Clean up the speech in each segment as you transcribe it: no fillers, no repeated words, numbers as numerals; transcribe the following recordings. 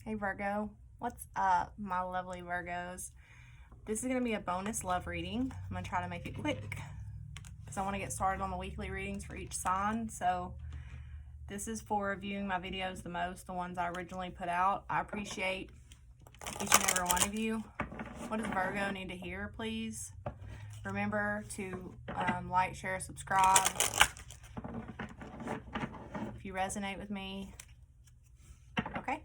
Hey Virgo, what's up, my lovely Virgos? This is going to be a bonus love reading. I'm going to try to make it quick because I want to get started on the weekly readings for each sign. So this is for viewing my videos the most, the ones I originally put out. I appreciate each and every one of you. What does Virgo need to hear, please? Remember to like, share, subscribe. If you resonate with me, okay?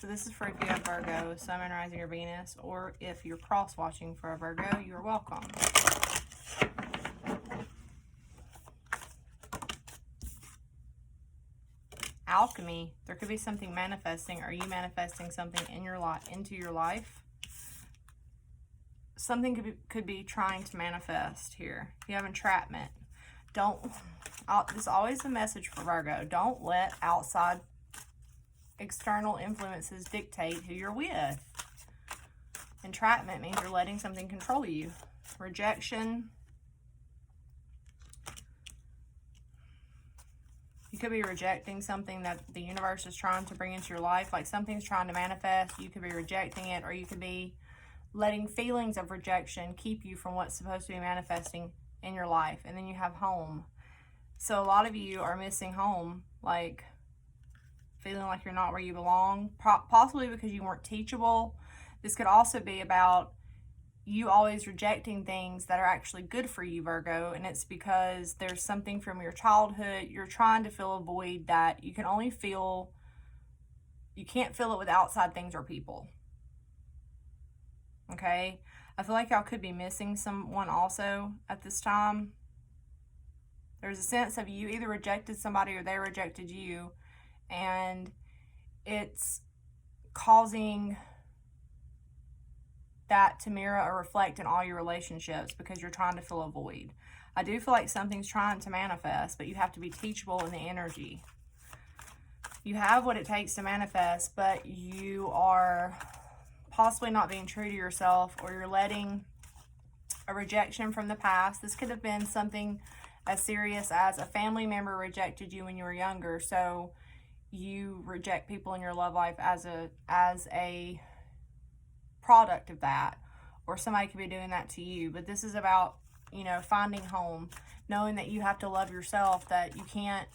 So this is for if you have Virgo, Sun, Moon, Rising, or Venus, or if you're cross-watching for a Virgo, you're welcome. Alchemy. There could be something manifesting. Are you manifesting something in your life, into your life? Something could be trying to manifest here. If you have entrapment, this is always a message for Virgo. Don't let outside external influences dictate who you're with. Entrapment means you're letting something control you. Rejection. You could be rejecting something that the universe is trying to bring into your life. Like something's trying to manifest. You could be rejecting it, or you could be letting feelings of rejection keep you from what's supposed to be manifesting in your life. And then you have home. So a lot of you are missing home, like feeling like you're not where you belong, possibly because you weren't teachable. This could also be about you always rejecting things that are actually good for you, Virgo, and it's because there's something from your childhood. You're trying to fill a void that you can only feel. You can't fill it with outside things or people. Okay? I feel like y'all could be missing someone also at this time. There's a sense of you either rejected somebody or they rejected you, and it's causing that to mirror or reflect in all your relationships because you're trying to fill a void. I do feel like something's trying to manifest, but you have to be teachable in the energy. You have what it takes to manifest, but you are possibly not being true to yourself, or you're letting a rejection from the past. This could have been something as serious as a family member rejected you when you were younger, so you reject people in your love life as a product of that, or somebody could be doing that to you. But this is about, finding home, knowing that you have to love yourself, that you can't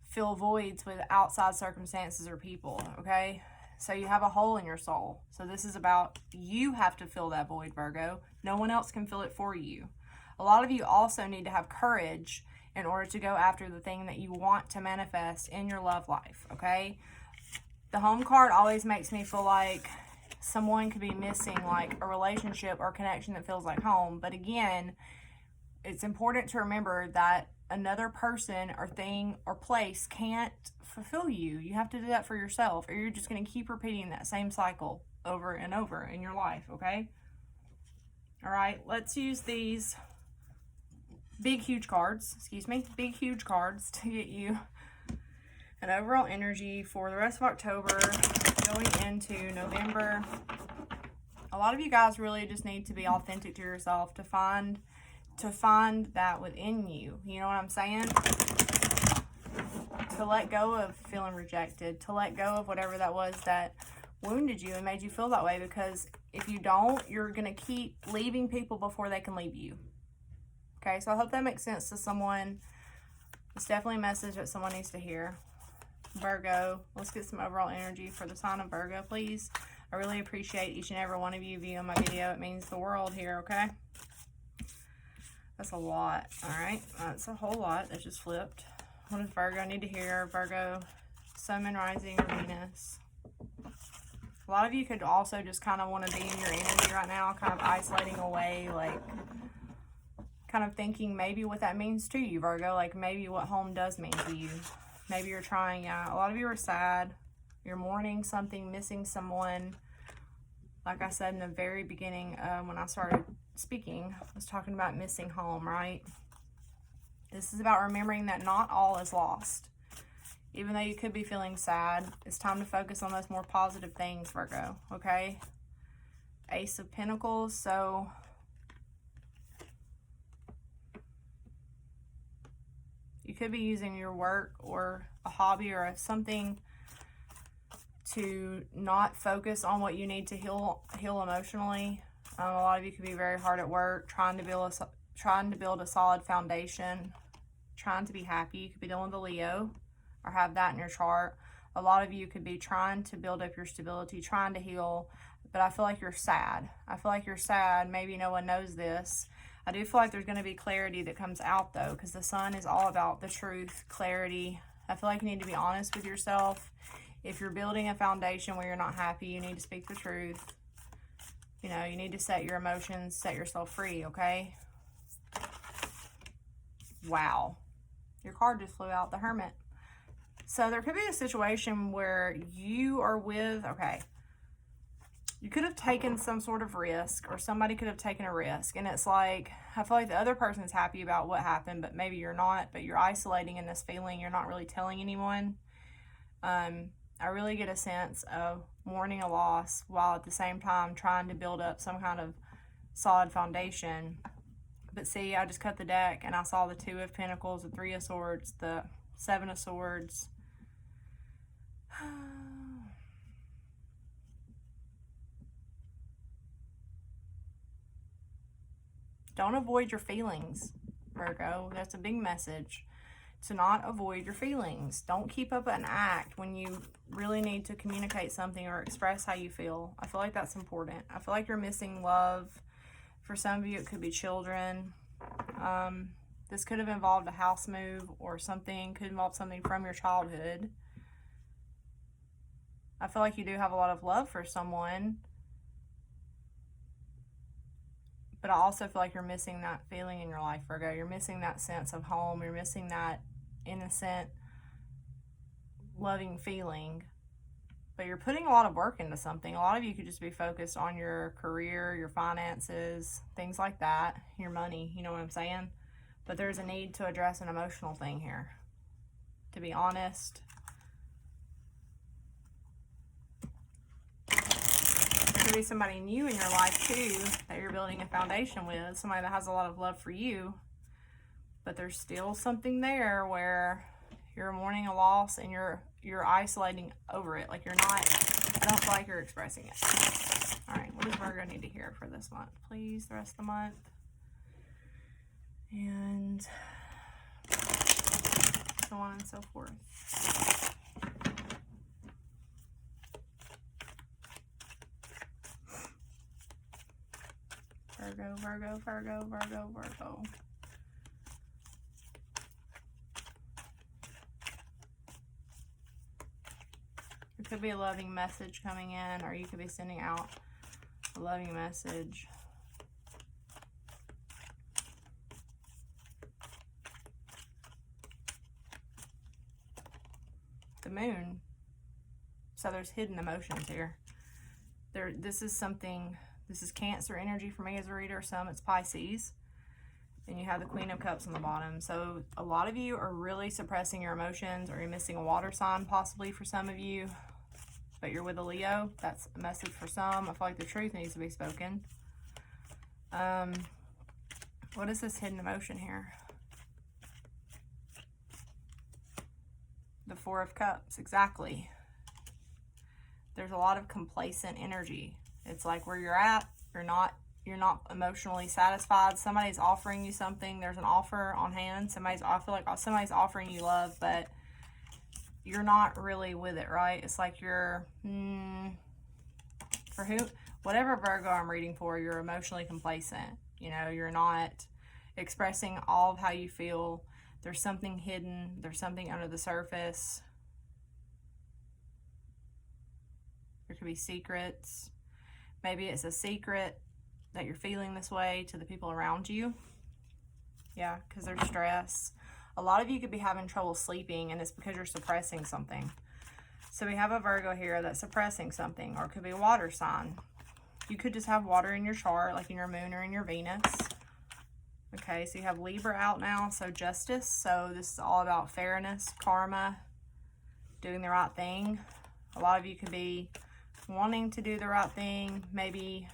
fill voids with outside circumstances or people, okay? So you have a hole in your soul. So this is about you have to fill that void, Virgo. No one else can fill it for you. A lot of you also need to have courage in order to go after the thing that you want to manifest in your love life, okay? The home card always makes me feel like someone could be missing like a relationship or connection that feels like home. But again, it's important to remember that another person or thing or place can't fulfill you. You have to do that for yourself, or you're just going to keep repeating that same cycle over and over in your life, okay? All right, let's use these big huge cards to get you an overall energy for the rest of October going into November. A lot of you guys really just need to be authentic to yourself to find that within you. You know what I'm saying? To let go of feeling rejected, to let go of whatever that was that wounded you and made you feel that way, because if you don't, you're going to keep leaving people before they can leave you. Okay, so I hope that makes sense to someone. It's definitely a message that someone needs to hear. Virgo, let's get some overall energy for the sign of Virgo, please. I really appreciate each and every one of you viewing my video. It means the world here, okay? That's a lot, all right? That's a whole lot that just flipped. What does Virgo need to hear? Virgo, Sun, Moon, Rising, or Venus. A lot of you could also just kind of want to be in your energy right now, kind of isolating away, like kind of thinking maybe what that means to you, Virgo, like maybe what home does mean to you. Maybe you're trying, a lot of you are sad. You're mourning something, missing someone. Like I said in the very beginning, when I started speaking, I was talking about missing home, right? This is about remembering that not all is lost. Even though you could be feeling sad, it's time to focus on those more positive things, Virgo, okay? Ace of Pentacles, so you could be using your work or a hobby or something to not focus on what you need to heal emotionally. A lot of you could be very hard at work, trying to build a solid foundation, trying to be happy. You could be dealing with a Leo or have that in your chart. A lot of you could be trying to build up your stability, trying to heal, but I feel like you're sad. I feel like you're sad. Maybe no one knows this. I do feel like there's going to be clarity that comes out, though, because the sun is all about the truth, clarity. I feel like you need to be honest with yourself. If you're building a foundation where you're not happy, you need to speak the truth. You know, you need to set your emotions, set yourself free, okay? Wow. Your card just flew out, the Hermit. So there could be a situation where you are with, okay, you could have taken some sort of risk, or somebody could have taken a risk. And it's like, I feel like the other person's happy about what happened, but maybe you're not, but you're isolating in this feeling. You're not really telling anyone. I really get a sense of mourning a loss while at the same time trying to build up some kind of solid foundation. But see, I just cut the deck and I saw the Two of Pentacles, the Three of Swords, the Seven of Swords. Don't avoid your feelings, Virgo. That's a big message. To not avoid your feelings. Don't keep up an act when you really need to communicate something or express how you feel. I feel like that's important. I feel like you're missing love. For some of you, it could be children. This could have involved a house move or something. Could involve something from your childhood. I feel like you do have a lot of love for someone. But I also feel like you're missing that feeling in your life, Virgo. You're missing that sense of home. You're missing that innocent, loving feeling. But you're putting a lot of work into something. A lot of you could just be focused on your career, your finances, things like that, your money, you know what I'm saying? But there's a need to address an emotional thing here. To be honest. There could be somebody new in your life too that you're building a foundation with. Somebody that has a lot of love for you. But there's still something there where you're mourning a loss and you're isolating over it. Like you're not, I don't feel like you're expressing it. All right, what does Virgo need to hear for this month? Please, the rest of the month. And so on and so forth. Virgo, Virgo, Virgo, Virgo, Virgo. It could be a loving message coming in, or you could be sending out a loving message. The Moon. So there's hidden emotions here. This is something, this is Cancer energy for me as a reader. Some it's Pisces. And you have the Queen of Cups on the bottom. So a lot of you are really suppressing your emotions, or you're missing a water sign possibly for some of you. But you're with a Leo. That's a message for some. I feel like the truth needs to be spoken. What is this hidden emotion here? The Four of Cups, exactly. There's a lot of complacent energy. It's like where you're at, you're not emotionally satisfied. Somebody's offering you something. There's an offer on hand. I feel like somebody's offering you love, but you're not really with it, right? It's like you're, for who, whatever Virgo I'm reading for, you're emotionally complacent. You know, you're not expressing all of how you feel. There's something hidden. There's something under the surface. There could be secrets. Maybe it's a secret that you're feeling this way to the people around you. Yeah, because there's stress. A lot of you could be having trouble sleeping, and it's because you're suppressing something. So we have a Virgo here that's suppressing something, or it could be a water sign. You could just have water in your chart, like in your moon or in your Venus. Okay, so you have Libra out now, so justice. So this is all about fairness, karma, doing the right thing. A lot of you could be wanting to do the right thing. Maybe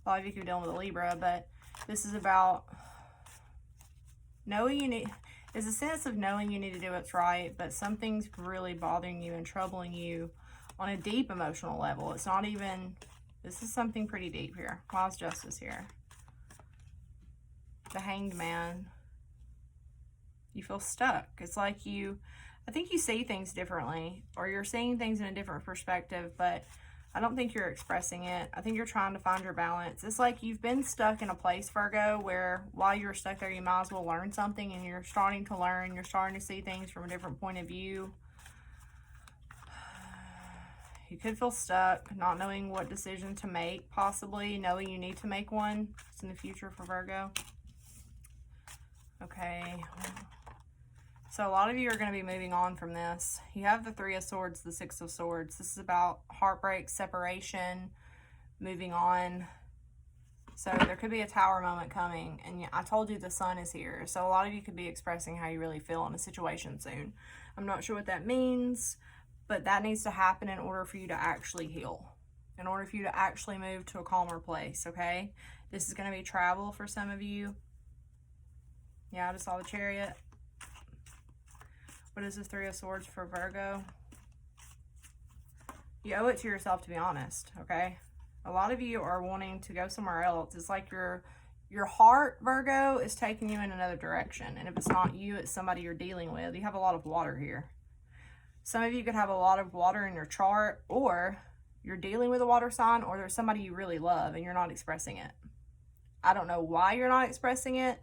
a lot of you could be dealing with a Libra, but this is about knowing you need, is a sense of knowing you need to do what's right, but something's really bothering you and troubling you on a deep emotional level. It's not even, this is something pretty deep here. Why is Justice here? The Hanged Man. You feel stuck. It's like I think you see things differently, or you're seeing things in a different perspective, but I don't think you're expressing it. I think you're trying to find your balance. It's like you've been stuck in a place, Virgo, where while you're stuck there, you might as well learn something, and you're starting to learn. You're starting to see things from a different point of view. You could feel stuck, not knowing what decision to make, possibly knowing you need to make one. It's in the future for Virgo. Okay. So a lot of you are going to be moving on from this. You have the Three of Swords, the Six of Swords. This is about heartbreak, separation, moving on. So there could be a Tower moment coming. And I told you the Sun is here. So a lot of you could be expressing how you really feel in a situation soon. I'm not sure what that means, but that needs to happen in order for you to actually heal. In order for you to actually move to a calmer place, okay? This is going to be travel for some of you. Yeah, I just saw the Chariot. What is this Three of Swords for Virgo? You owe it to yourself to be honest, okay? A lot of you are wanting to go somewhere else. It's like your heart, Virgo, is taking you in another direction. And if it's not you, it's somebody you're dealing with. You have a lot of water here. Some of you could have a lot of water in your chart, or you're dealing with a water sign, or there's somebody you really love and you're not expressing it. I don't know why you're not expressing it.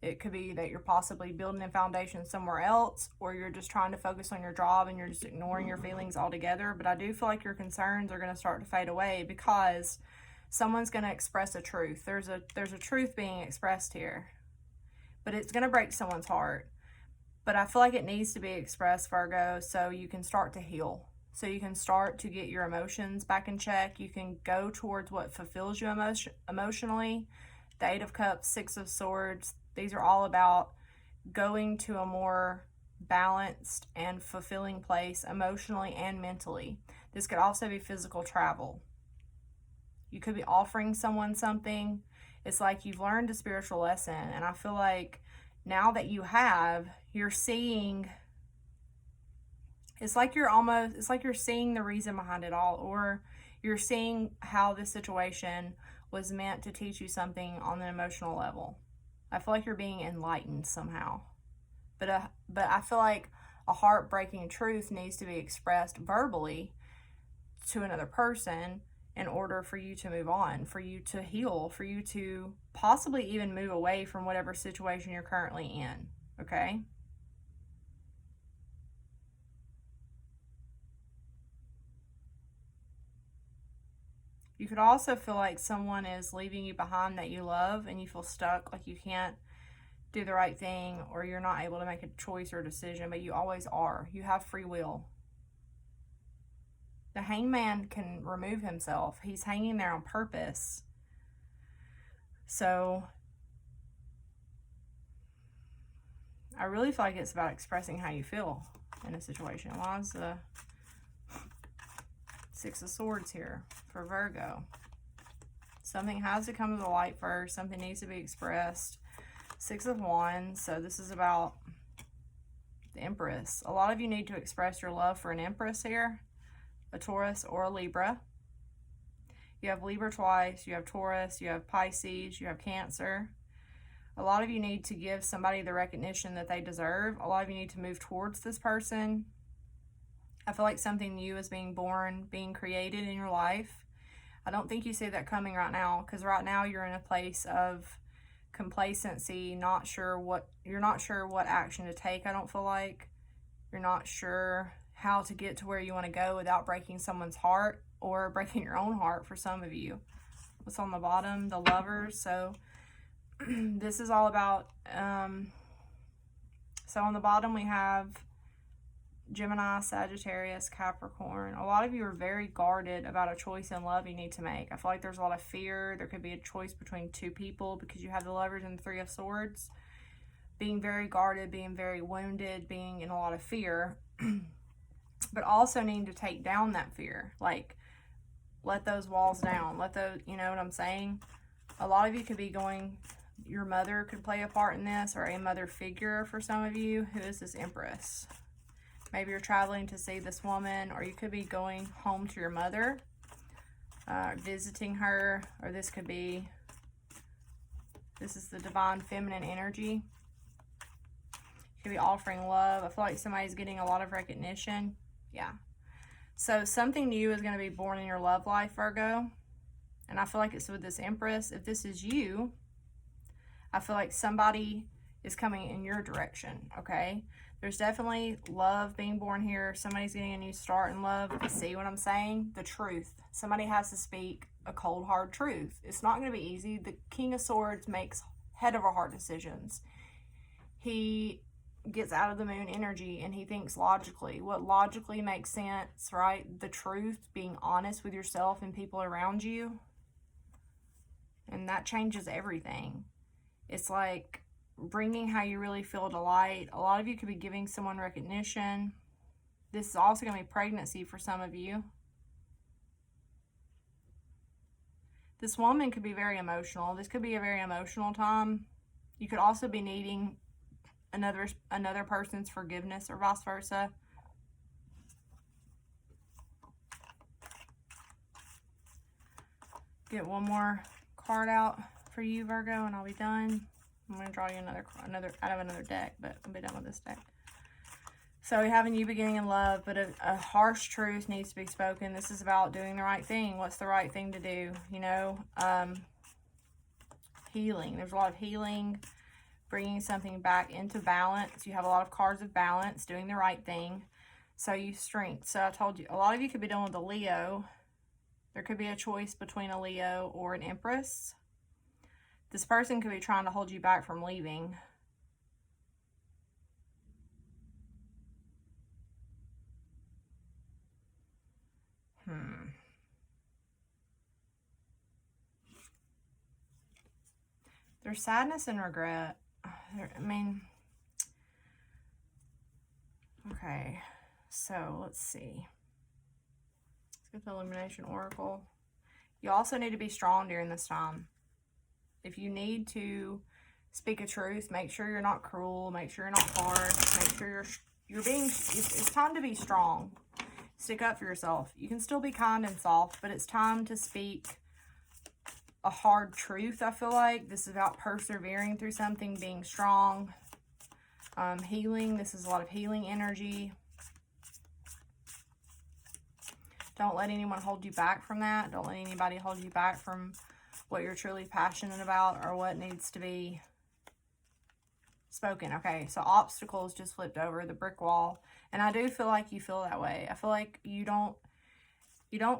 It could be that you're possibly building a foundation somewhere else, or you're just trying to focus on your job and you're just ignoring your feelings altogether. But I do feel like your concerns are going to start to fade away because someone's going to express a truth. There's a truth being expressed here, but it's going to break someone's heart. But I feel like it needs to be expressed, Virgo, so you can start to heal. So you can start to get your emotions back in check. You can go towards what fulfills you emotionally. The Eight of Cups, Six of Swords, these are all about going to a more balanced and fulfilling place emotionally and mentally. This could also be physical travel. You could be offering someone something. It's like you've learned a spiritual lesson, and I feel like now that you have, you're seeing, it's like you're seeing the reason behind it all, or you're seeing how this situation was meant to teach you something on an emotional level. I feel like you're being enlightened somehow. But I feel like a heartbreaking truth needs to be expressed verbally to another person in order for you to move on, for you to heal, for you to possibly even move away from whatever situation you're currently in, okay? You could also feel like someone is leaving you behind that you love, and you feel stuck, like you can't do the right thing, or you're not able to make a choice or decision, but you always are. You have free will. The Hanged Man can remove himself. He's hanging there on purpose. So I really feel like it's about expressing how you feel in a situation. Why is the Six of Swords here for Virgo? Something has to come to the light first. Something needs to be expressed. Six of Wands. So this is about the Empress. A lot of you need to express your love for an Empress here. A Taurus or a Libra. You have Libra twice. You have Taurus. You have Pisces. You have Cancer. A lot of you need to give somebody the recognition that they deserve. A lot of you need to move towards this person. I feel like something new is being born, being created in your life. I don't think you see that coming right now, because right now you're in a place of complacency, you're not sure what action to take. I don't feel like you're not sure how to get to where you want to go without breaking someone's heart, or breaking your own heart for some of you. What's on the bottom? The Lovers. So this is all about, so on the bottom we have Gemini, Sagittarius, Capricorn. A lot of you are very guarded about a choice in love you need to make. I feel like there's a lot of fear. There could be a choice between two people because you have the Lovers and the Three of Swords. Being very guarded, being very wounded, being in a lot of fear. But also needing to take down that fear. Like, let those walls down. Let those, you know what I'm saying? A lot of you could be going Your mother could play a part in this, or a mother figure for some of you. Who is this Empress? Maybe you're traveling to see this woman, or you could be going home to your mother, visiting her, or this is the divine feminine energy. You could be offering love. I feel like somebody's getting a lot of recognition. Yeah. So something new is going to be born in your love life, Virgo. And I feel like it's with this Empress. If this is you, I feel like somebody is coming in your direction, okay? There's definitely love being born here. Somebody's getting a new start in love. See what I'm saying? The truth. Somebody has to speak a cold, hard truth. It's not going to be easy. The King of Swords makes head over heart decisions. He gets out of the moon energy and he thinks logically. What logically makes sense, right? The truth, being honest with yourself and people around you. And that changes everything. It's like bringing how you really feel to light. A lot of you could be giving someone recognition. This is also going to be pregnancy for some of you. This woman could be very emotional. This could be a very emotional time. You could also be needing another person's forgiveness or vice versa. Get one more card out for you, Virgo, and I'll be done. I'm going to draw you another out of another deck, but I'll be done with this deck. So we have a new beginning in love, but a harsh truth needs to be spoken. This is about doing the right thing. What's the right thing to do? You know, healing. There's a lot of healing, bringing something back into balance. You have a lot of cards of balance, doing the right thing. So you strength. So I told you, a lot of you could be dealing with a Leo. There could be a choice between a Leo or an Empress. This person could be trying to hold you back from leaving. There's sadness and regret. I mean, okay, so let's see. Let's get the Illumination Oracle. You also need to be strong during this time. If you need to speak a truth, make sure you're not cruel, make sure you're not hard, make sure you're being, it's time to be strong. Stick up for yourself. You can still be kind and soft, but it's time to speak a hard truth, I feel like. This is about persevering through something, being strong, healing. This is a lot of healing energy. Don't let anyone hold you back from that. Don't let anybody hold you back from what you're truly passionate about or what needs to be spoken. Okay, so obstacles just flipped over, the brick wall. And I do feel like you feel that way. I feel like you don't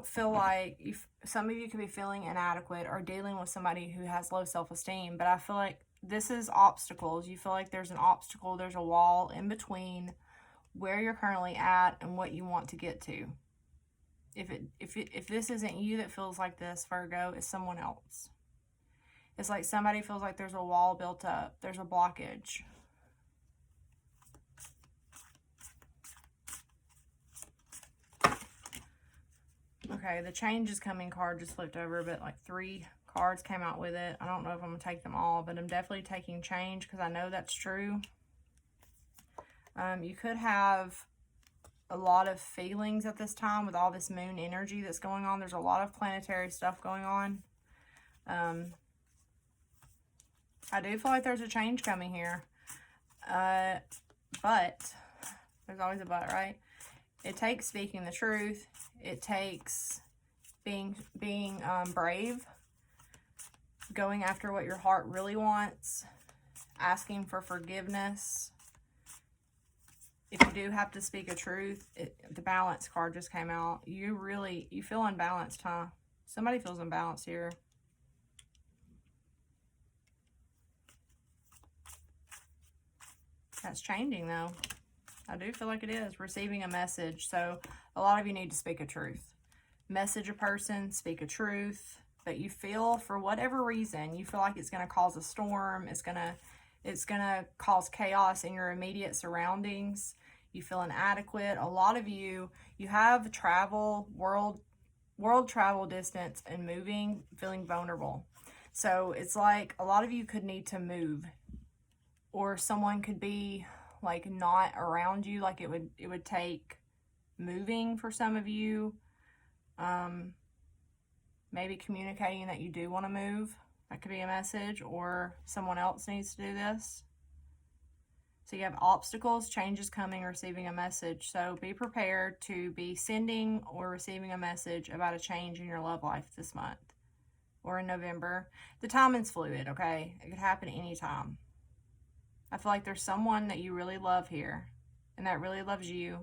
feel like, some of you could be feeling inadequate or dealing with somebody who has low self-esteem, but I feel like this is obstacles. You feel like there's an obstacle, there's a wall in between where you're currently at and what you want to get to. If this isn't you that feels like this, Virgo, it's someone else. It's like somebody feels like there's a wall built up, there's a blockage. Okay, the change is coming card just flipped over, but like 3 cards came out with it. I don't know if I'm going to take them all, but I'm definitely taking change because I know that's true. You could have a lot of feelings at this time with all this moon energy that's going on. There's a lot of planetary stuff going on. I do feel like there's a change coming here. But, there's always a but, right? It takes speaking the truth. It takes being brave, going after what your heart really wants, asking for forgiveness. If you do have to speak a truth, the balance card just came out. You feel unbalanced, huh? Somebody feels unbalanced here. That's changing, though. I do feel like it is. Receiving a message. So a lot of you need to speak a truth. Message a person, speak a truth. But you feel, for whatever reason, you feel like it's going to cause a storm. It's going to cause chaos in your immediate surroundings. You feel inadequate. A lot of you have travel, world travel distance and moving, feeling vulnerable. So it's like a lot of you could need to move, or someone could be like not around you. Like it would take moving for some of you. Maybe communicating that you do want to move. That could be a message, or someone else needs to do this. So you have obstacles, changes coming, receiving a message. So be prepared to be sending or receiving a message about a change in your love life this month or in November. The timing's fluid, okay? It could happen anytime. I feel like there's someone that you really love here and that really loves you.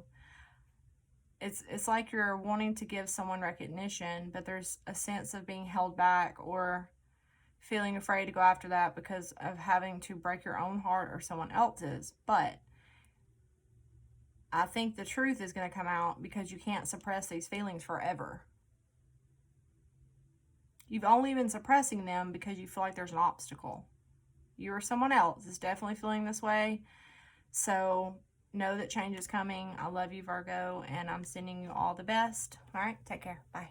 It's like you're wanting to give someone recognition, but there's a sense of being held back or feeling afraid to go after that because of having to break your own heart or someone else's. But I think the truth is going to come out because you can't suppress these feelings forever. You've only been suppressing them because you feel like there's an obstacle. You or someone else is definitely feeling this way. So know that change is coming. I love you, Virgo, and I'm sending you all the best. All right, take care. Bye.